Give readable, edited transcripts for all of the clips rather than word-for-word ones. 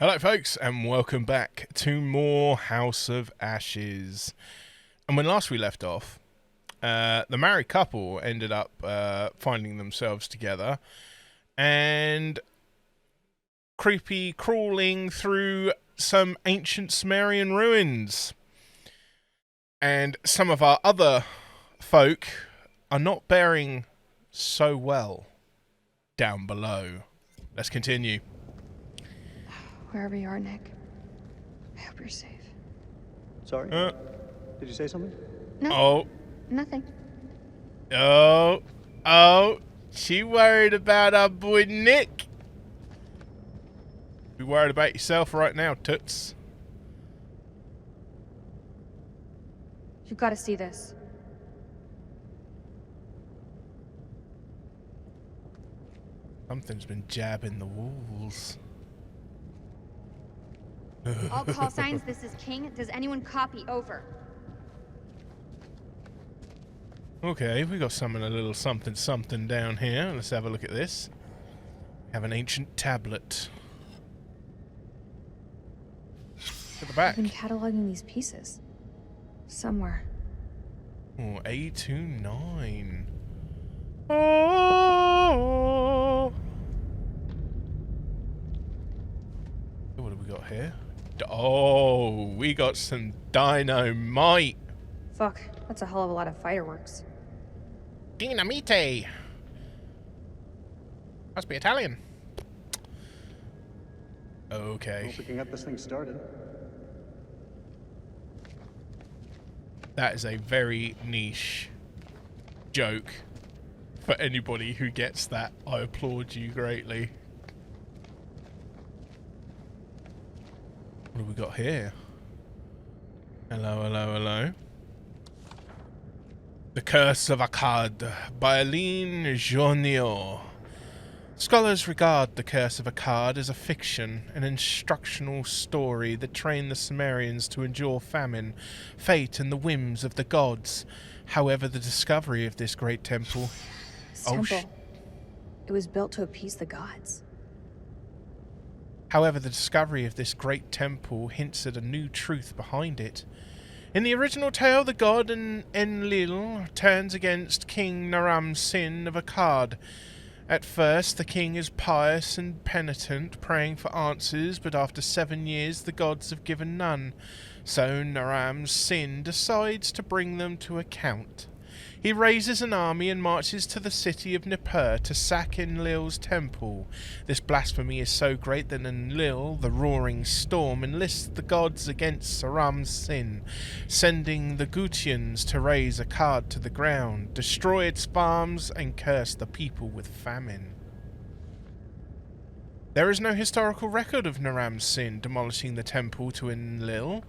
Hello folks and welcome back to more House of Ashes. And when last we left off, the married couple ended up finding themselves together and creepy crawling through some ancient Sumerian ruins. And some of our other folk are not bearing so well down below. Let's continue. Wherever you are, Nick, I hope you're safe. Sorry? Did you say something? No. Oh. Nothing. Oh. She worried about our boy Nick. You worried about yourself right now, Toots. You've got to see this. Something's been jabbing the walls. All call signs, this is King. Does anyone copy? Over. Okay, we got a little something down here. Let's have a look at this. Have an ancient tablet. At the back. I've been cataloging these pieces. Somewhere. Oh, A29. Oh. What have we got here? Oh, we got some dynamite. Fuck, that's a hell of a lot of fireworks. Dinamite. Must be Italian. Okay. Hope we can get this thing started. That is a very niche joke. For anybody who gets that, I applaud you greatly. What have we got here? Hello. The Curse of Akhad by Aline Journier. Scholars regard The Curse of Akhad as a fiction, an instructional story that trained the Sumerians to endure famine, fate, and the whims of the gods. However, the discovery of this great temple... It was built to appease the gods. However, the discovery of this great temple hints at a new truth behind it. In the original tale, the god Enlil turns against King Naram-Sin of Akhad. At first, the king is pious and penitent, praying for answers, but after 7 years, the gods have given none. So Naram-Sin decides to bring them to account. He raises an army and marches to the city of Nippur to sack Enlil's temple. This blasphemy is so great that Enlil, the roaring storm, enlists the gods against Naram-Sin, sending the Gutians to raze Akhad to the ground, destroy its farms, and curse the people with famine. There is no historical record of Naram-Sin demolishing the temple to Enlil.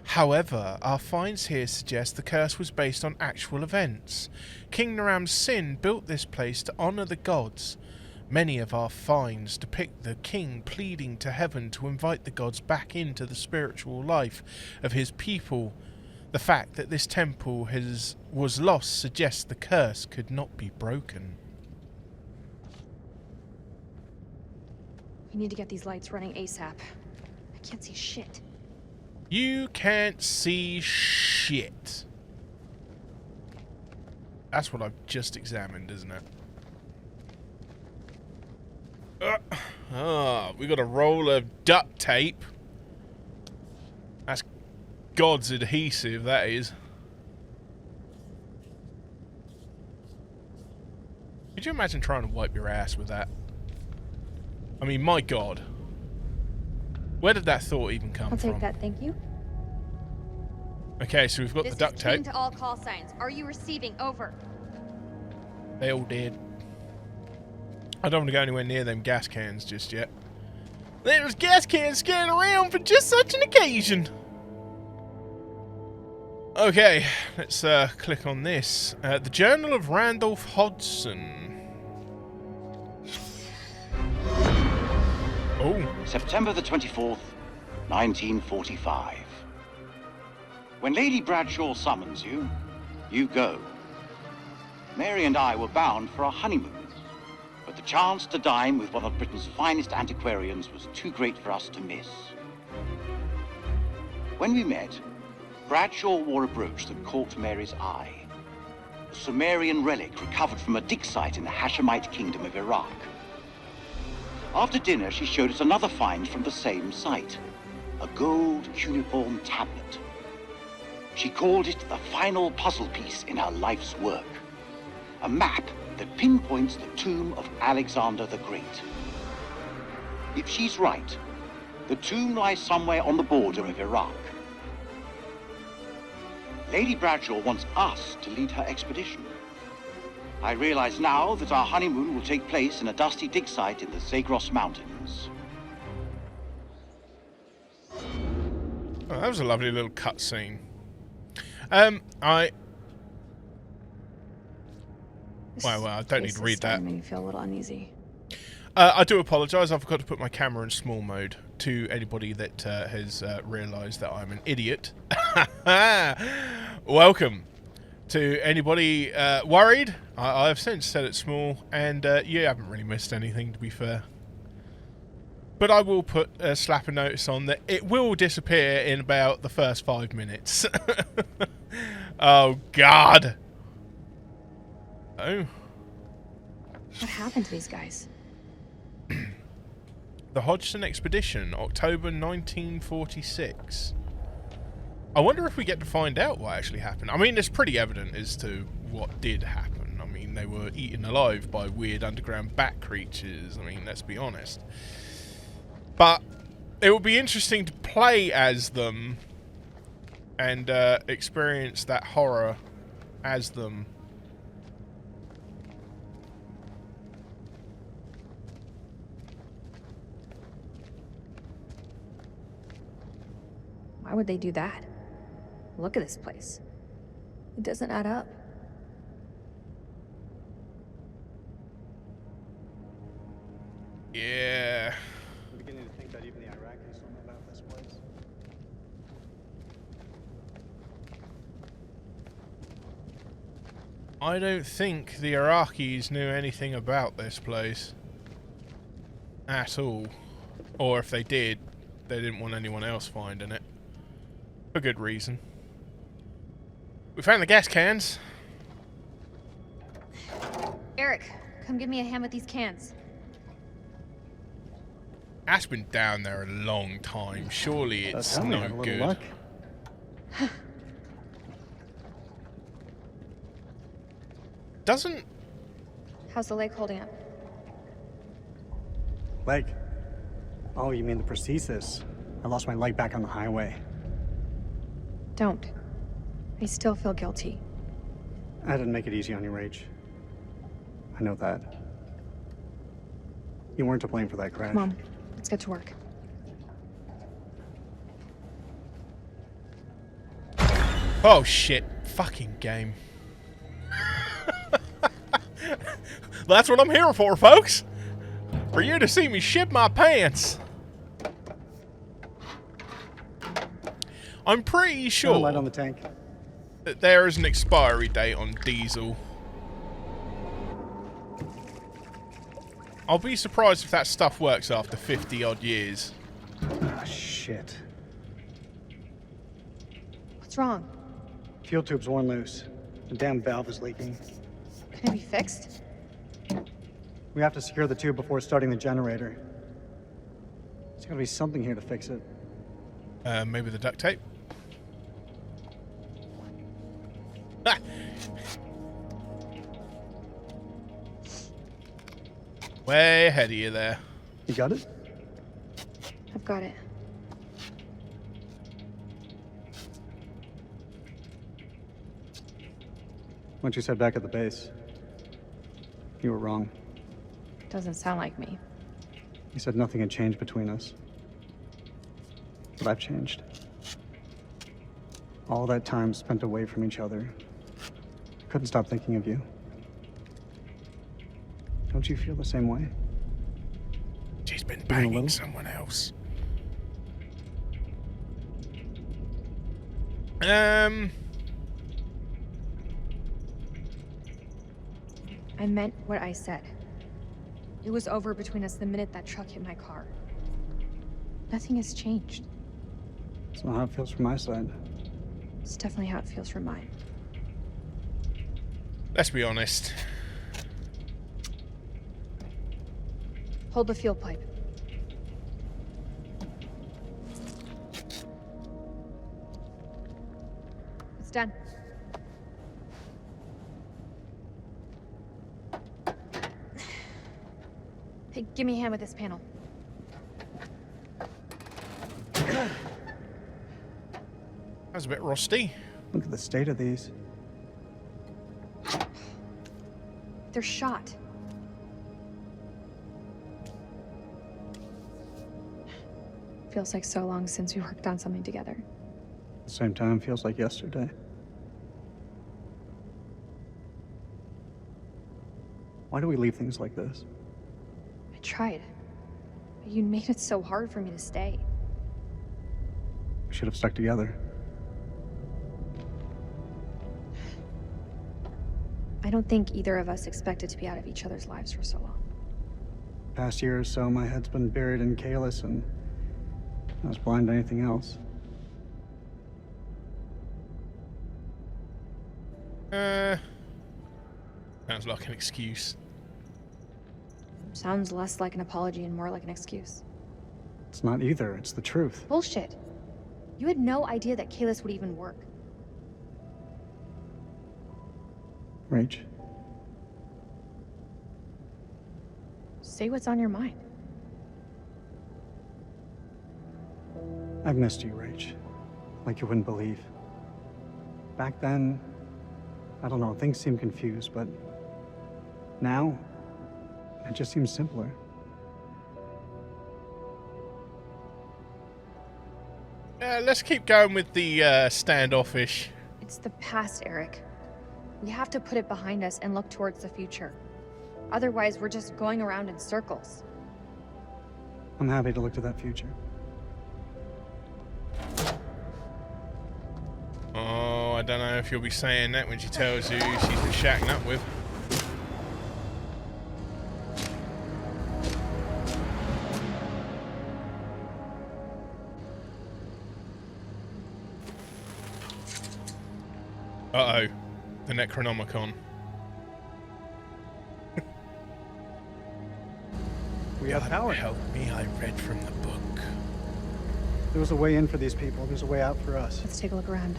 However, our finds here suggest the curse was based on actual events. King Naram-Sin built this place to honour the gods. Many of our finds depict the king pleading to heaven to invite the gods back into the spiritual life of his people. The fact that this temple was lost suggests the curse could not be broken. We need to get these lights running ASAP. I can't see shit. You can't see shit. That's what I've just examined, isn't it? We got a roll of duct tape. That's God's adhesive, that is. Could you imagine trying to wipe your ass with that? I mean, my God. Where did that thought even come from? I'll take that, thank you. Okay, so we've got the duct tape. This is King to all call signs. Are you receiving? Over. They all did. I don't want to go anywhere near them gas cans just yet. There's gas cans scaring around for just such an occasion. Okay, let's click on this. The Journal of Randolph Hodson. Oh. September the 24th, 1945. When Lady Bradshaw summons you, you go. Mary and I were bound for a honeymoon. but the chance to dine with one of Britain's finest antiquarians was too great for us to miss. When we met, Bradshaw wore a brooch that caught Mary's eye. A Sumerian relic recovered from a dig site in the Hashemite kingdom of Iraq. After dinner, she showed us another find from the same site, a gold cuneiform tablet. She called it the final puzzle piece in her life's work, a map that pinpoints the tomb of Alexander the Great. If she's right, the tomb lies somewhere on the border of Iraq. Lady Bradshaw wants us to lead her expedition. I realize now that our honeymoon will take place in a dusty dig site in the Zagros Mountains. Oh, that was a lovely little cutscene. Well, I don't need to read that. Make me feel a little uneasy. I do apologise. I forgot to put my camera in small mode. To anybody that has realised that I'm an idiot. Welcome. To anybody worried, I have since set it small, and you haven't really missed anything, to be fair. But I will put a slap a notice on that it will disappear in about the first 5 minutes. Oh, God. Oh. What happened to these guys? The Hodson Expedition, October 1946. I wonder if we get to find out what actually happened. I mean, it's pretty evident as to what did happen. I mean, they were eaten alive by weird underground bat creatures. I mean, let's be honest. But it would be interesting to play as them and experience that horror as them. Why would they do that? Look at this place. It doesn't add up. Yeah. I'm beginning to think that even the Iraqis don't know about this place. I don't think the Iraqis knew anything about this place. At all. Or if they did, they didn't want anyone else finding it. For good reason. We found the gas cans. Eric, come give me a hand with these cans. That's been down there a long time. Surely it's no good. Luck. Doesn't... How's the leg holding up? Leg. Oh, you mean the prosthesis? I lost my leg back on the highway. Don't. I still feel guilty. I didn't make it easy on you, Rach. I know that. You weren't to blame for that crash. Come on, let's get to work. Oh shit. Fucking game. That's what I'm here for, folks. For you to see me shit my pants. I'm pretty sure Light on the tank. that there is an expiry date on diesel. I'll be surprised if that stuff works after 50 odd years. Ah, shit. What's wrong? Fuel tube's worn loose. The damn valve is leaking. Can it be fixed? We have to secure the tube before starting the generator. There's gotta be something here to fix it. Maybe the duct tape? Ah! Way ahead of you there. You got it? I've got it. Once you said back at the base, you were wrong. Doesn't sound like me. You said nothing had changed between us. But I've changed. All that time spent away from each other. I couldn't stop thinking of you. Don't you feel the same way? She's been a banging little? someone else. I meant what I said. It was over between us the minute that truck hit my car. Nothing has changed. It's not how it feels from my side. It's definitely how it feels from mine. Let's be honest. Hold the fuel pipe. It's done. Hey, give me a hand with this panel. That's a bit rusty. Look at the state of these. They're shot. Feels like so long since we worked on something together. At the same time, feels like yesterday. Why do we leave things like this? I tried. But you made it so hard for me to stay. We should have stuck together. I don't think either of us expected to be out of each other's lives for so long. Past year or so, my head's been buried in Kalis, and I was blind to anything else. Sounds like an excuse. Sounds less like an apology and more like an excuse. It's not either, it's the truth. Bullshit. You had no idea that Kalis would even work. Rach, Say what's on your mind. I've missed you, Rach. Like you wouldn't believe. Back then, I don't know, things seemed confused, but now, it just seems simpler. Let's keep going with the standoffish. It's the past, Eric. We have to put it behind us and look towards the future. Otherwise, we're just going around in circles. I'm happy to look to that future. Oh, I don't know if you'll be saying that when she tells you she's been shacking up with. Uh-oh. The Necronomicon. We have power. Help me, I read from the book. There was a way in for these people. There's a way out for us. Let's take a look around.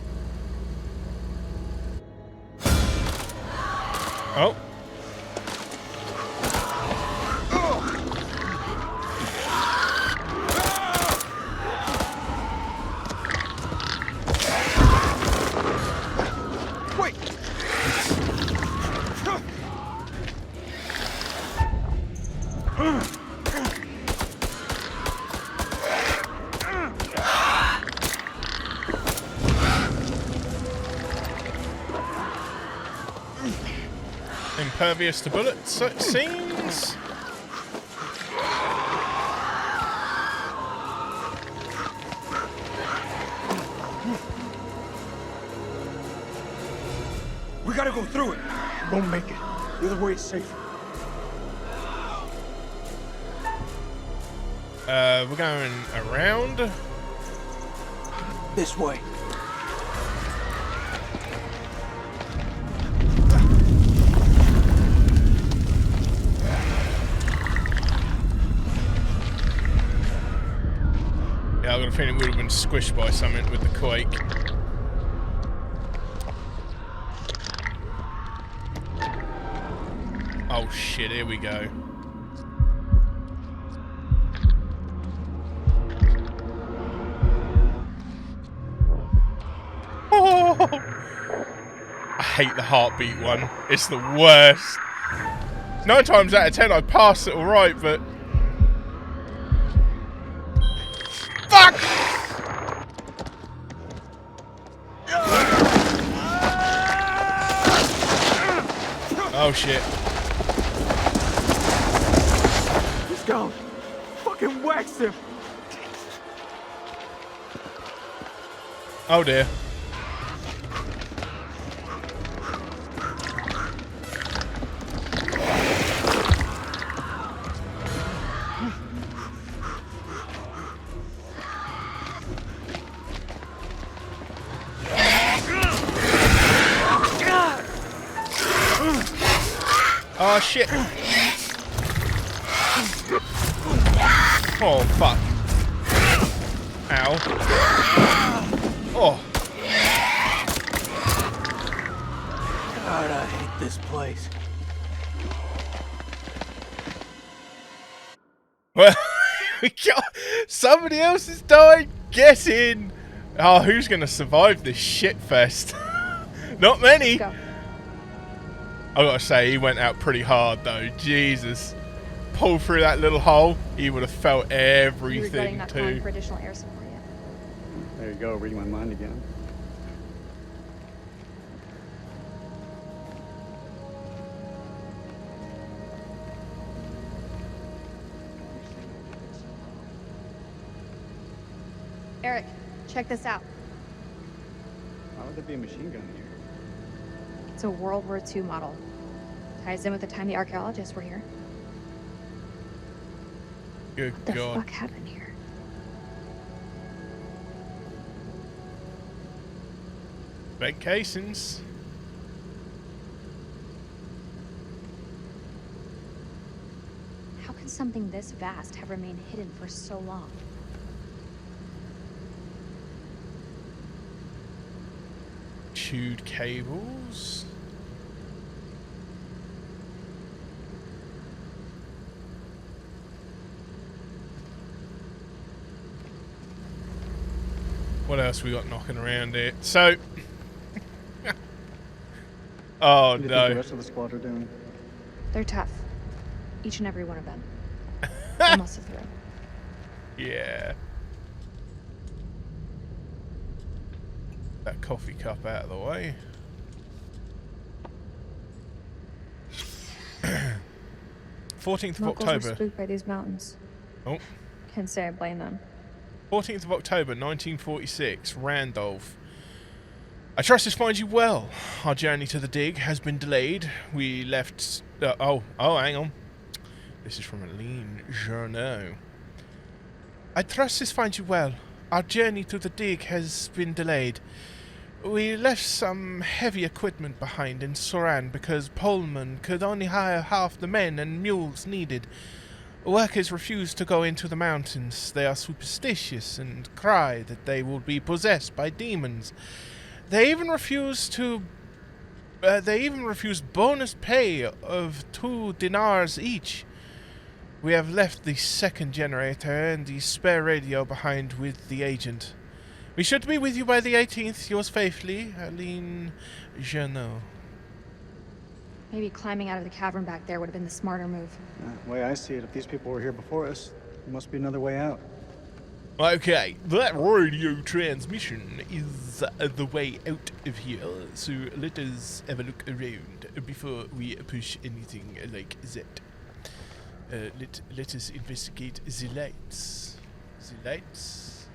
Oh. Impervious to bullets, it seems. We gotta go through it. Won't make it. The other way is safer. We're going around. This way. Yeah, I've got a feeling it would have been squished by something with the quake. Oh shit, here we go. Oh, I hate the heartbeat one. It's the worst. 9 times out of 10 I pass it alright, but... Fuck! Oh shit. He's gone. Fucking wax him. Oh dear. Oh, shit. Oh, fuck. Ow. Oh. God, I hate this place. Well, somebody else has died. Get in. Oh, who's going to survive this shit fest? Not many. Go. I gotta say, he went out pretty hard though. Jesus. Pull through that little hole, he would have felt You regretting everything not calling too. for additional air support yet? There you go, reading my mind again. Eric, check this out. Why would there be a machine gun here? It's a World War II model. Ties in with the time the archaeologists were here. Good What the God. fuck happened here? Big casings. How can something this vast have remained hidden for so long? Chewed cables. What else we got knocking around here? So, oh What do you think the no. rest of the squad are doing? They're tough. Each and every one of them. They must have through. Yeah. That coffee cup out of the way. 14th of Locals are October. spooked by these mountains. Oh. Can't say I blame them. 14th of October 1946, Randolph. I trust this finds you well. Our journey to the dig has been delayed. We left... hang on. This is from Aline Journeau. I trust this finds you well. Our journey to the dig has been delayed. We left some heavy equipment behind in Soran because Pullman could only hire half the men and mules needed. Workers refuse to go into the mountains. They are superstitious and cry that they will be possessed by demons. They even refuse bonus pay of 2 dinars each. We have left the second generator and the spare radio behind with the agent. We should be with you by the 18th. Yours faithfully, Aline Journeau. Maybe climbing out of the cavern back there would have been the smarter move. The way I see it, if these people were here before us, there must be another way out. Okay, that radio transmission is the way out of here, so let us have a look around before we push anything like that. Let us investigate the lights. The lights.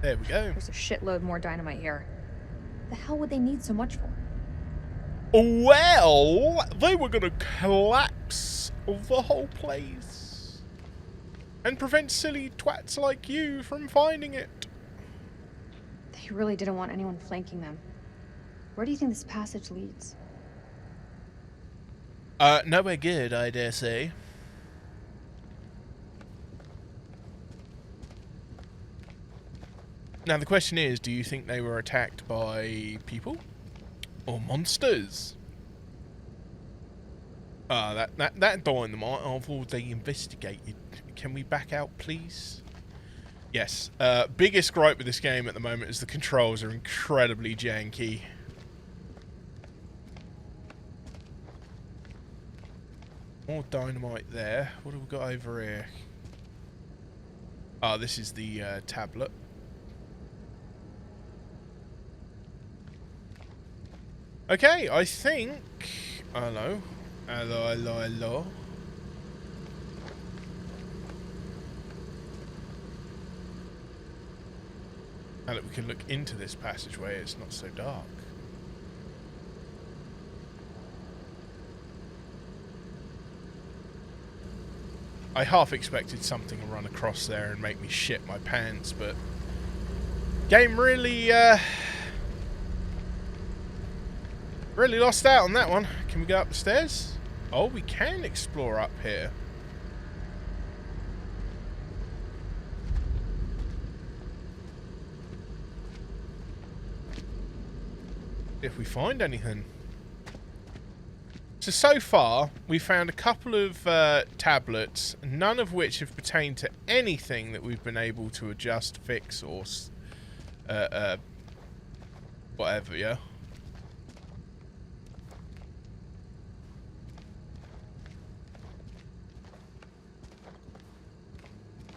There we go. There's a shitload more dynamite here. The hell would they need so much for? Well, they were gonna collapse the whole place and prevent silly twats like you from finding it. They really didn't want anyone flanking them. Where do you think this passage leads? Nowhere good, I dare say. Now the question is, do you think they were attacked by people or monsters? That dynamite, I've already investigated. Can we back out, please? Yes. Biggest gripe with this game at the moment is the controls are incredibly janky. More dynamite there. What have we got over here? Ah, this is the tablet. Okay, I think... Hello. Hello. Now that we can look into this passageway, it's not so dark. I half expected something to run across there and make me shit my pants, but... Game really, Really lost out on that one. Can we go up the stairs? Oh, we can explore up here. If we find anything. So far, we found a couple of tablets, none of which have pertained to anything that we've been able to adjust, fix, or whatever, yeah?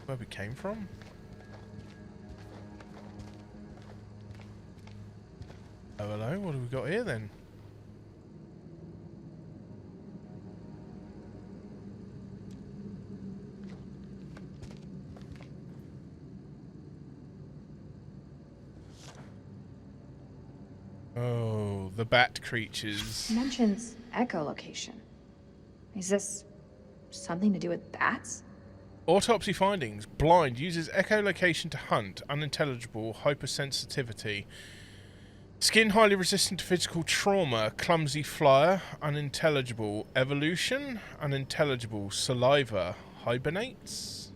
Where we came from? Oh, hello, what have we got here then? Oh, the bat creatures. It mentions echolocation. Is this something to do with bats? Autopsy findings. Blind. Uses echolocation to hunt. Unintelligible. Hypersensitivity. Skin highly resistant to physical trauma. Clumsy flyer. Unintelligible. Evolution. Unintelligible. Saliva. Hibernates.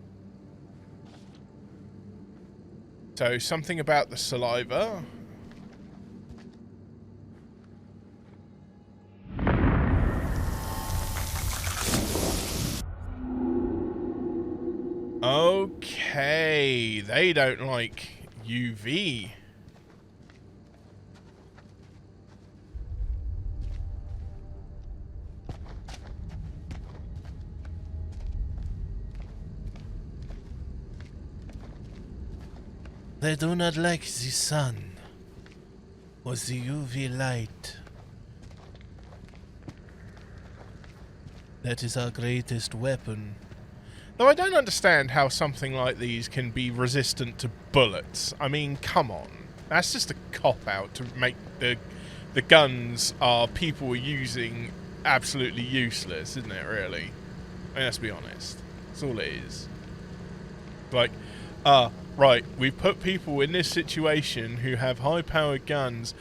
So something about the saliva. Okay, they don't like UV. They do not like the sun or the UV light. That is our greatest weapon. Though I don't understand how something like these can be resistant to bullets. I mean, come on. That's just a cop-out to make the guns our people are using absolutely useless, isn't it, really? I mean, let's be honest. That's all it is. Like, right, we've put people in this situation who have high-powered guns,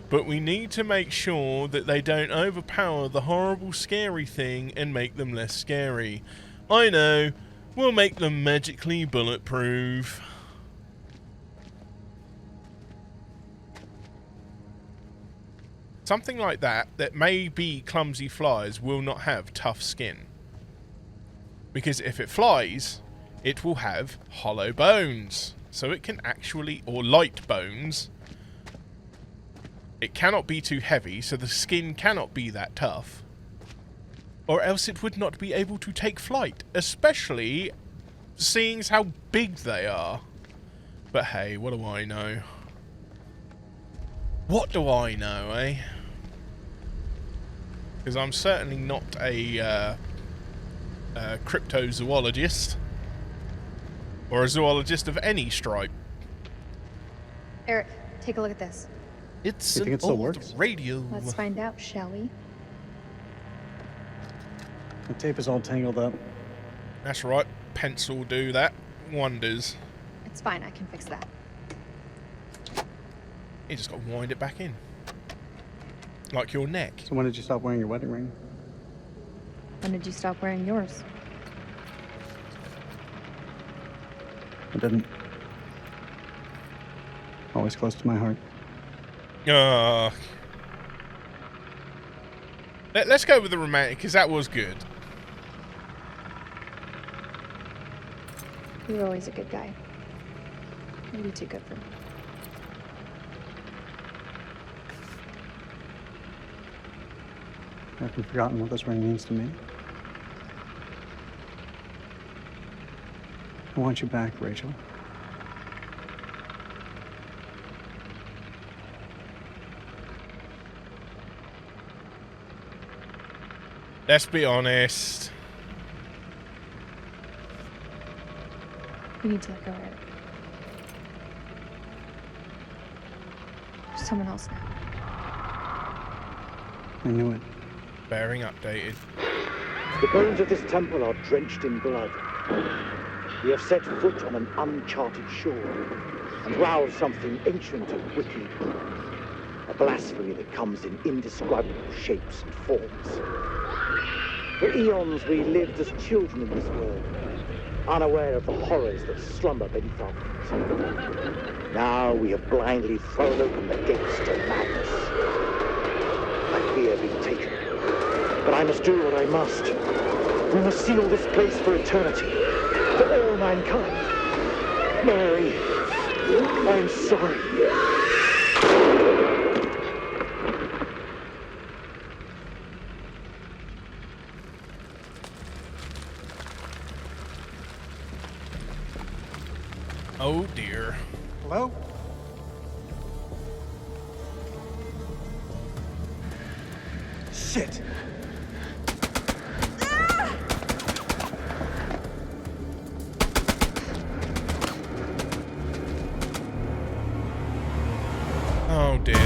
but we need to make sure that they don't overpower the horrible, scary thing and make them less scary. I know. We'll make them magically bulletproof. Something like that may be clumsy flies will not have tough skin. Because if it flies, it will have hollow bones. So it can actually, or light bones. It cannot be too heavy, so the skin cannot be that tough. Or else it would not be able to take flight, especially seeing as how big they are. But hey, what do I know? What do I know, eh? Because I'm certainly not a cryptozoologist. Or a zoologist of any stripe. Eric, take a look at this. It's You think an it still old works? radio. Let's find out, shall we? The tape is all tangled up. That's right. Pencil do that. Wonders. It's fine, I can fix that. You just got to wind it back in. Like your neck. So when did you stop wearing your wedding ring? When did you stop wearing yours? I didn't. Always close to my heart. Let's go with the romantic, because that was good. You're always a good guy. Maybe too good for me. Have you forgotten what this ring means to me? I want you back, Rachel. Let's be honest. We need to let go, Eric. There's someone else now. I knew it. Bearing updated. The bones of this temple are drenched in blood. We have set foot on an uncharted shore and roused something ancient and wicked. A blasphemy that comes in indescribable shapes and forms. For eons we lived as children in this world, unaware of the horrors that slumber beneath our feet. Now we have blindly thrown open the gates to madness. I fear being taken, but I must do what I must. We must seal this place for eternity, for all mankind. Mary, I am sorry. Oh dear. Hello? Shit! Oh dear.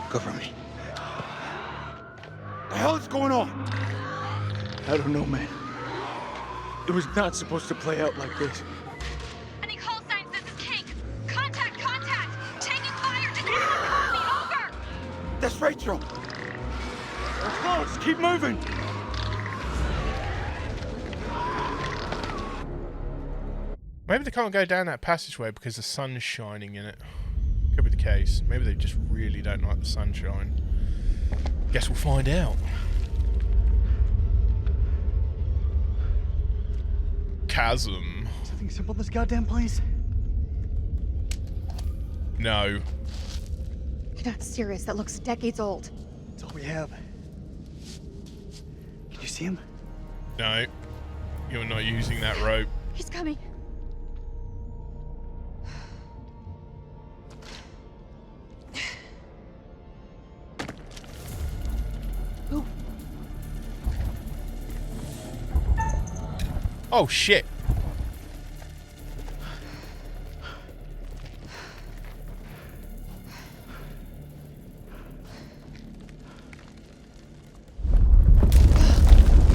Cover me. The hell is going on? I don't know, man. It was not supposed to play out like this. Any call signs, this is King. Contact, contact! Taking fire! Does anyone call me? Over! That's Rachel. Let's go. Let's keep moving. Maybe they can't go down that passageway because the sun's shining in it. Could be the case. Maybe they just really don't like the sunshine. Guess we'll find out. Chasm. Something simple in this goddamn place? No. You're not serious. That looks decades old. That's all we have. Can you see him? No. You're not using that rope. He's coming. Ooh. Oh shit.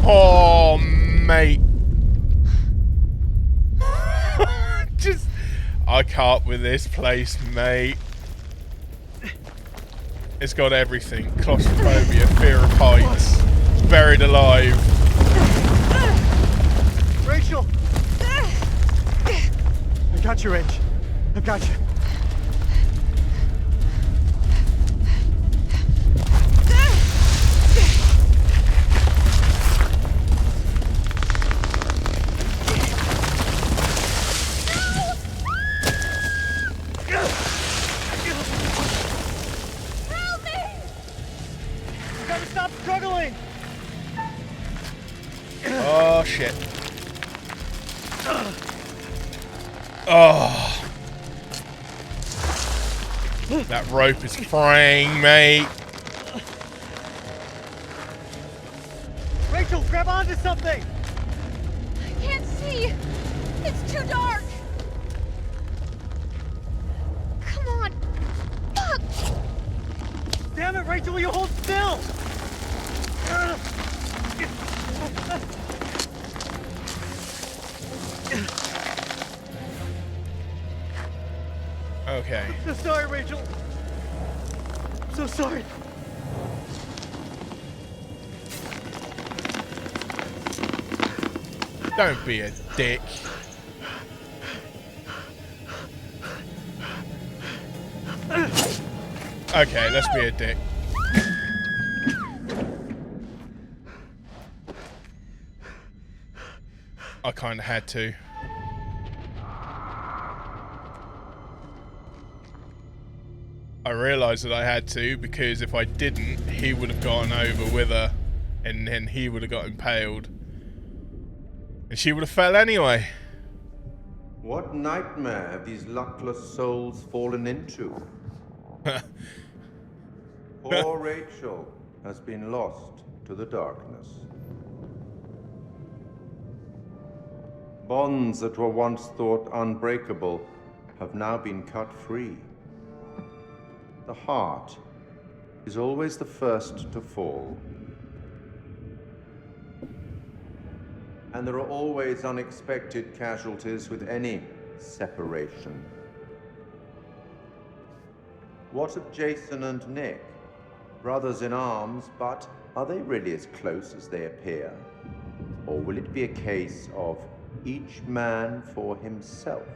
Oh mate. Just I can't with this place, mate. It's got everything. Claustrophobia, fear of heights, buried alive. Rachel! I got you, Rach. I got you. Help me! You gotta stop struggling! Oh shit. Oh. That rope is fraying, mate. Rachel, grab onto something! I can't see. It's too dark. Come on. Fuck! Damn it, Rachel, will you hold still? Okay. So sorry, Rachel. I'm so sorry. Don't be a dick. Okay, let's be a dick. I kinda had to. I realised that I had to because if I didn't, he would have gone over with her and then he would have got impaled. And she would have fell anyway. What nightmare have these luckless souls fallen into? Poor Rachel has been lost to the darkness. Bonds that were once thought unbreakable have now been cut free. The heart is always the first to fall. And there are always unexpected casualties with any separation. What of Jason and Nick? Brothers in arms, but are they really as close as they appear? Or will it be a case of each man for himself?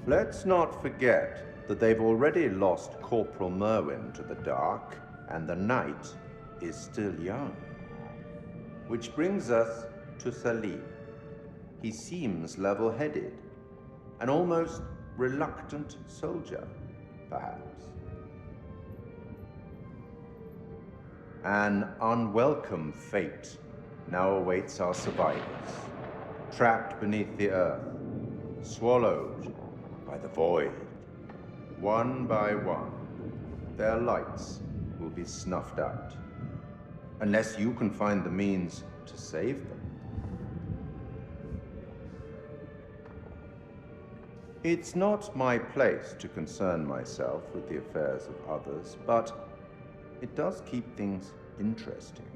Let's not forget that they've already lost Corporal Merwin to the dark, and the night is still young. Which brings us to Salim. He seems level-headed, an almost reluctant soldier, perhaps. An unwelcome fate now awaits our survivors, trapped beneath the earth, swallowed by the void. One by one, their lights will be snuffed out, unless you can find the means to save them. It's not my place to concern myself with the affairs of others, but it does keep things interesting.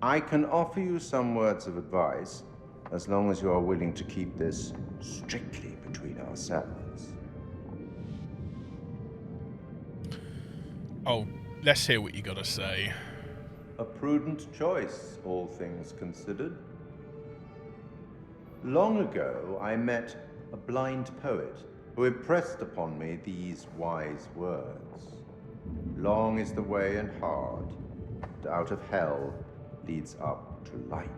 I can offer you some words of advice, as long as you are willing to keep this strictly between ourselves. Oh, let's hear what you gotta say. A prudent choice, all things considered. Long ago, I met a blind poet who impressed upon me these wise words. Long is the way and hard, and out of hell leads up to light.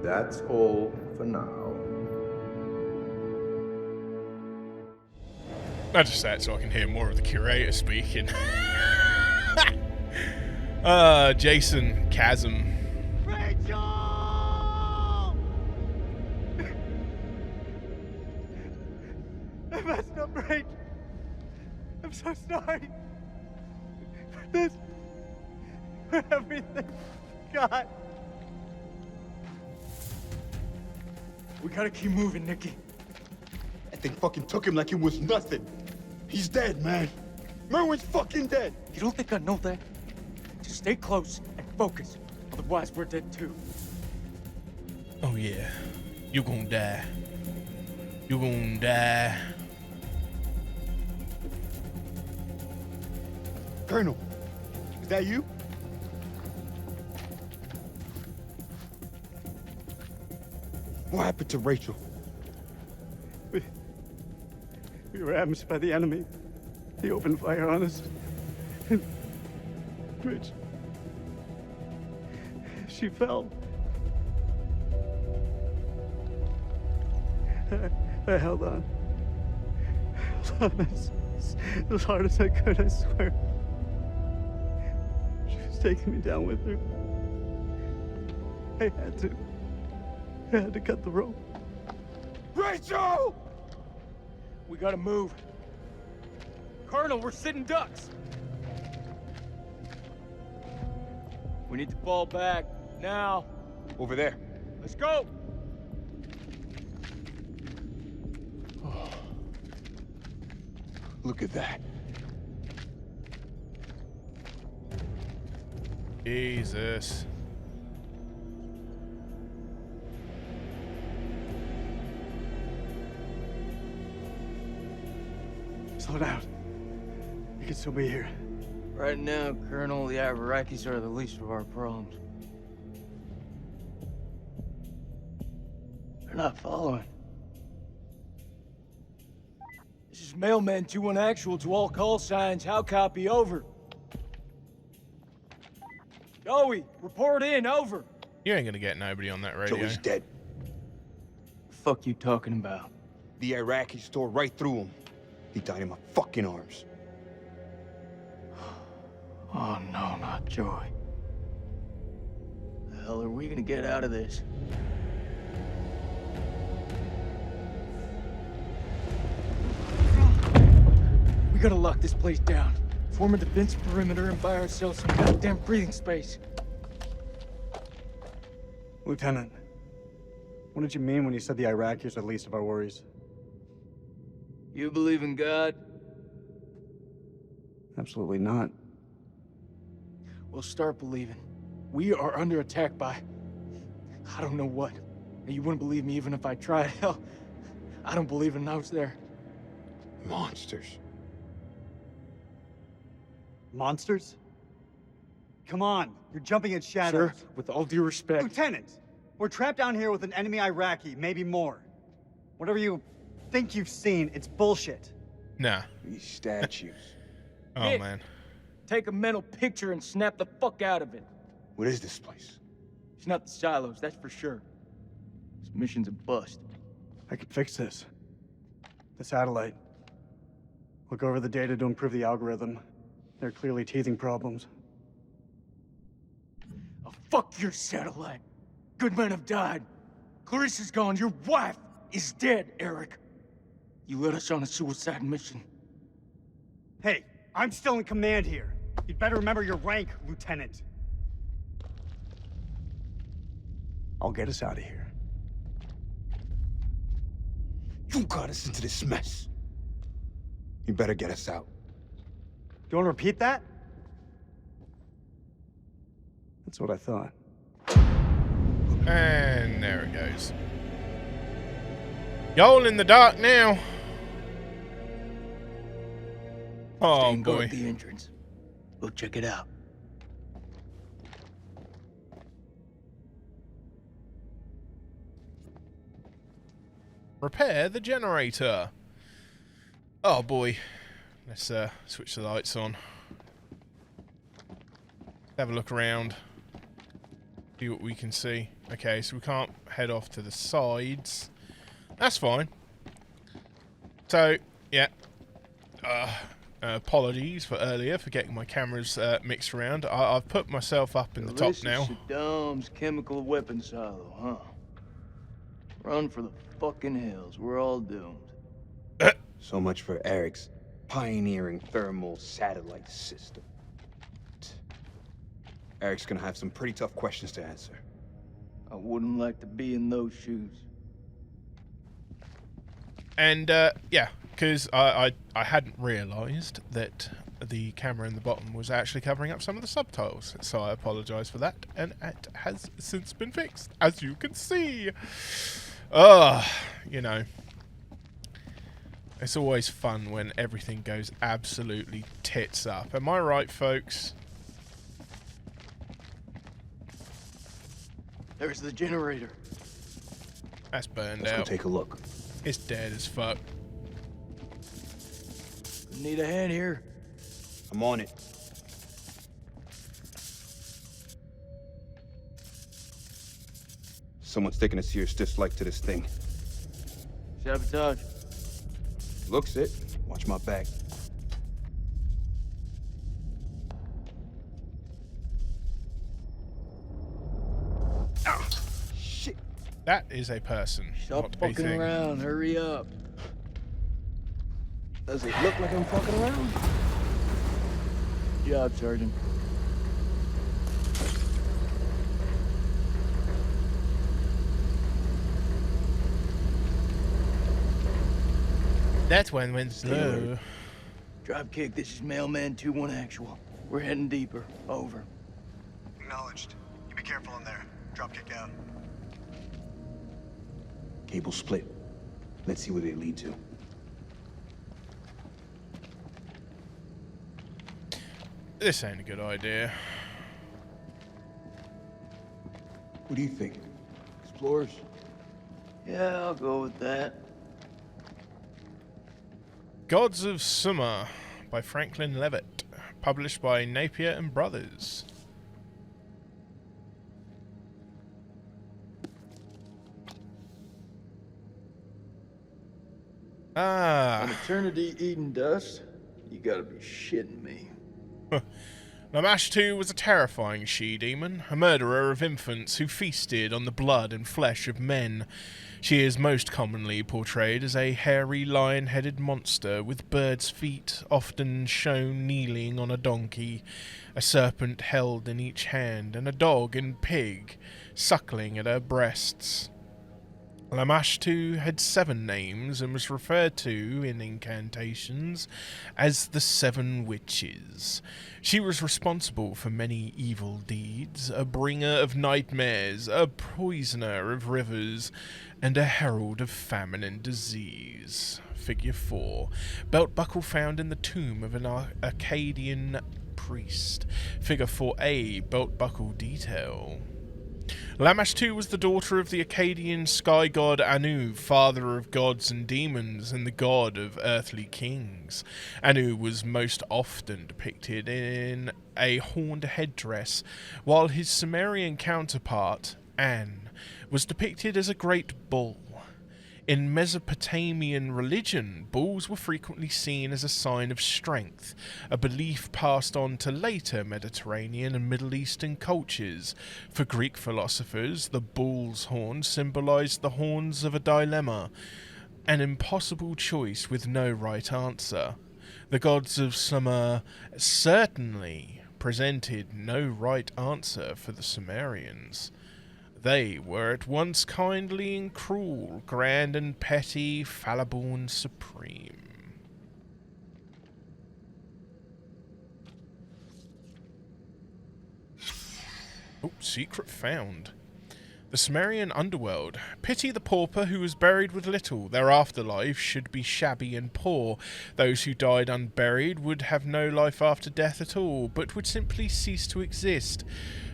That's all for now. I just say it so I can hear more of the curator speaking. Jason Chasm. Rachel! I messed up, Rach. I'm so sorry. For this. For everything. God. We gotta keep moving, Nikki. That thing fucking took him like it was nothing. He's dead, man. Merwin's fucking dead. You don't think I know that? Just stay close and focus. Otherwise, we're dead too. Oh yeah, you gonna die. You gonna die. Colonel, is that you? What happened to Rachel? We were ambushed by the enemy. He opened fire on us. And Rich, she fell. I held on. As hard as I could, I swear. She was taking me down with her. I had to cut the rope. Rachel! We gotta move. Colonel, we're sitting ducks. We need to fall back, now. Over there. Let's go! Oh. Look at that. Jesus. Slow down. You can still be here. Right now, Colonel, the Iraqis are the least of our problems. They're not following. This is Mailman 2-1 actual to all call signs. How copy? Over. Joey, report in. Over. You ain't gonna get nobody on that radio. Joey's dead. The fuck you talking about? The Iraqis tore right through him. He died in my fucking arms. Oh no, not Joey. The hell are we gonna get out of this? We gotta lock this place down. Form a defense perimeter and buy ourselves some goddamn breathing space. Lieutenant, what did you mean when you said the Iraqis are the least of our worries? You believe in God? Absolutely not. Well, start believing. We are under attack by... I don't know what. And you wouldn't believe me even if I tried. Hell, I don't believe in out there. Monsters. Monsters? Come on, you're jumping at shadows. Sir, with all due respect... Lieutenant, we're trapped down here with an enemy Iraqi, maybe more. Whatever you think you've seen, it's bullshit. Nah. These statues. Oh, Nick, man. take a mental picture and snap the fuck out of it. What is this place? It's not the silos, that's for sure. This mission's a bust. I can fix this. The satellite. Look over the data to improve the algorithm. There are clearly teething problems. Oh, fuck your satellite. Good men have died. Clarissa's gone. Your wife is dead, Eric. You led us on a suicide mission. Hey, I'm still in command here. You'd better remember your rank, Lieutenant. I'll get us out of here. You got us into this mess. You better get us out. Do you want to repeat that? That's what I thought. And there it goes. Y'all in the dark now. Oh, Stay and boy. guard the entrance. We'll check it out. Repair the generator. Oh, boy. Let's switch the lights on. Have a look around. See what we can see. Okay, so we can't head off to the sides. That's fine. So, yeah. Apologies for earlier for getting my cameras mixed around. I've put myself up in the top now. This is Saddam's chemical weapon silo, huh? Run for the fucking hills. We're all doomed. So much for Eric's pioneering thermal satellite system. Eric's gonna have some pretty tough questions to answer. I wouldn't like to be in those shoes. And, yeah, because I hadn't realised that the camera in the bottom was actually covering up some of the subtitles. So I apologise for that, and it has since been fixed, as you can see. You know. It's always fun when everything goes absolutely tits up. Am I right, folks? There's the generator. That's burned Let's go out. take a look. It's dead as fuck. Need a hand here? I'm on it. Someone's taking a serious dislike to this thing. Sabotage. Looks it. Watch my back. Ah, shit. That is a person, Stop not a fucking thing. around. Hurry up. Does it look like I'm fucking around? Good job, Sergeant. That one went slow. Dropkick, this is Mailman 2-1 actual. We're heading deeper. Over. Acknowledged. You be careful in there. Dropkick out. Cable split. Let's see where they lead to. This ain't a good idea. What do you think? Explorers? Yeah, I'll go with that. Gods of Summer by Franklin Levitt. Published by Napier and Brothers. An eternity eating dust? You gotta be shitting me. Namashtu was a terrifying she-demon, a murderer of infants who feasted on the blood and flesh of men. She is most commonly portrayed as a hairy, lion-headed monster with bird's feet, often shown kneeling on a donkey, a serpent held in each hand, and a dog and pig suckling at her breasts. Lamashtu had 7 names and was referred to in incantations as the 7 Witches. She was responsible for many evil deeds, a bringer of nightmares, a poisoner of rivers, and a herald of famine and disease. Figure 4. Belt buckle found in the tomb of an Akkadian priest. Figure 4a. Belt buckle detail. Lamashtu was the daughter of the Akkadian sky god Anu, father of gods and demons, and the god of earthly kings. Anu was most often depicted in a horned headdress, while his Sumerian counterpart, An, was depicted as a great bull. In Mesopotamian religion, bulls were frequently seen as a sign of strength, a belief passed on to later Mediterranean and Middle Eastern cultures. For Greek philosophers, the bull's horn symbolized the horns of a dilemma, an impossible choice with no right answer. The gods of summer certainly presented no right answer for the Sumerians. They were at once kindly and cruel, grand and petty, fallible and supreme. Oh, secret found. The Sumerian underworld. Pity the pauper who was buried with little. Their afterlife should be shabby and poor. Those who died unburied would have no life after death at all, but would simply cease to exist.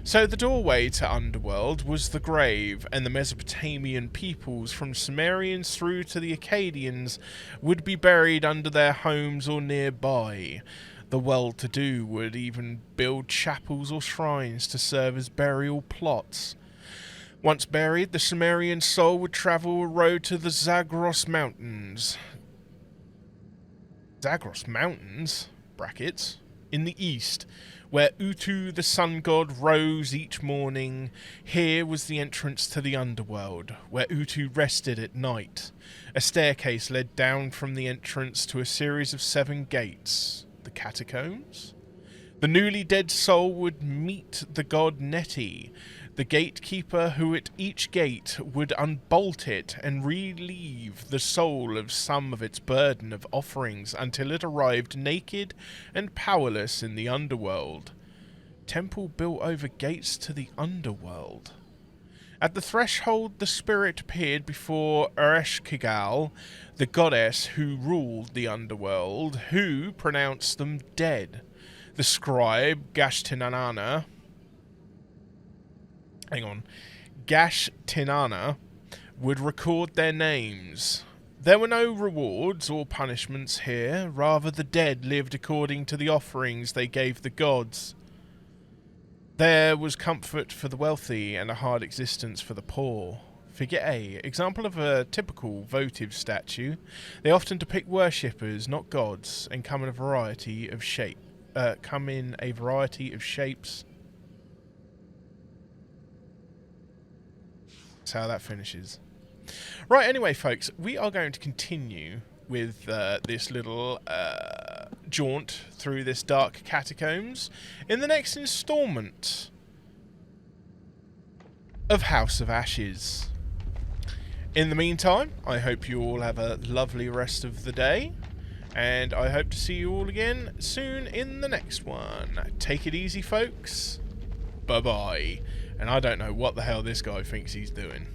So the doorway to underworld was the grave, and the Mesopotamian peoples, from Sumerians through to the Akkadians, would be buried under their homes or nearby. The well-to-do would even build chapels or shrines to serve as burial plots. Once buried, the Sumerian soul would travel a road to the Zagros Mountains. Zagros Mountains? Brackets. In the east, where Utu the sun god rose each morning. Here was the entrance to the underworld, where Utu rested at night. A staircase led down from the entrance to a series of 7 gates. The catacombs? The newly dead soul would meet the god Neti, the gatekeeper, who at each gate would unbolt it and relieve the soul of some of its burden of offerings until it arrived naked and powerless in the underworld. Temple built over gates to the underworld. At the threshold, the spirit appeared before Ereshkigal, the goddess who ruled the underworld, who pronounced them dead. The scribe Gashtinana would record their names. There were no rewards or punishments here, rather the dead lived according to the offerings they gave the gods. There was comfort for the wealthy and a hard existence for the poor. Figure A. Example of a typical votive statue. They often depict worshippers, not gods, and come in a variety of shapes. That's how that finishes. Right, anyway, folks, we are going to continue with this little jaunt through this dark catacombs in the next installment of House of Ashes. In the meantime, I hope you all have a lovely rest of the day, and I hope to see you all again soon in the next one. Take it easy, folks. Bye-bye. And I don't know what the hell this guy thinks he's doing.